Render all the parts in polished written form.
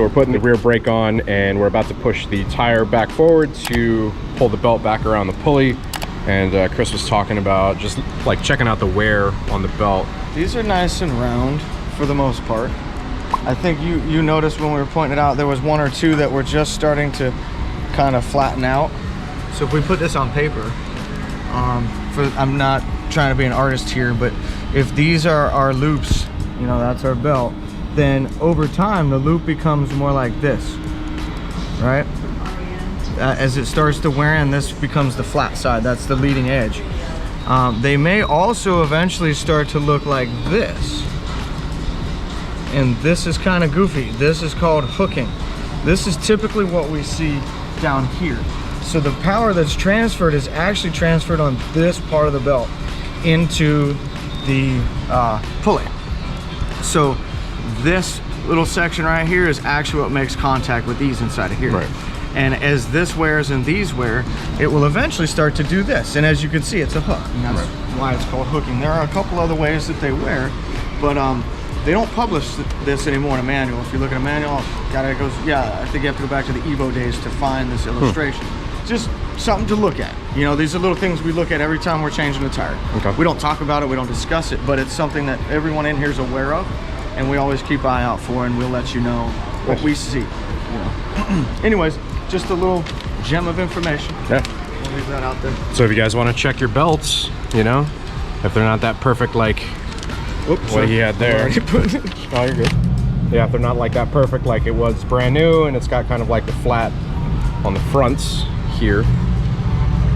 So we're putting the rear brake on and we're about to push the tire back forward to pull the belt back around the pulley. And Chris was talking about just like checking out the wear on the belt. These are nice and round for the most part. I think you noticed when we were pointing it out, there was one or two that were just starting to kind of flatten out. So if we put this on paper, I'm not trying to be an artist here, but if these are our loops, you know, that's our belt, then over time the loop becomes more like this, right? As it starts to wear in, this becomes the flat side. That's the leading edge. They may also eventually start to look like this. And this is kind of goofy. This is called hooking. This is typically what we see down here. So the power that's transferred is actually transferred on this part of the belt into the pulley. So this little section right here is actually what makes contact with these inside of here. Right. And as this wears and these wear, it will eventually start to do this. And as you can see, it's a hook. And that's why it's called hooking. There are a couple other ways that they wear, but they don't publish this anymore in a manual. If you look at a manual, it goes, yeah, I think you have to go back to the Evo days to find this illustration. Just something to look at. You know, these are little things we look at every time we're changing the tire. Okay. We don't talk about it, we don't discuss it, but it's something that everyone in here is aware of, and we always keep eye out for, and we'll let you know what we see. You know. Anyways, just a little gem of information. Yeah. We'll leave that out there. So if you guys want to check your belts, you know, if they're not that perfect like what he had there. Oh, you're good. Yeah, if they're not like that perfect like it was brand new and it's got kind of like the flat on the fronts here,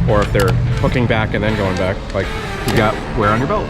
or if they're hooking back and then going back, like you got wear on your belt.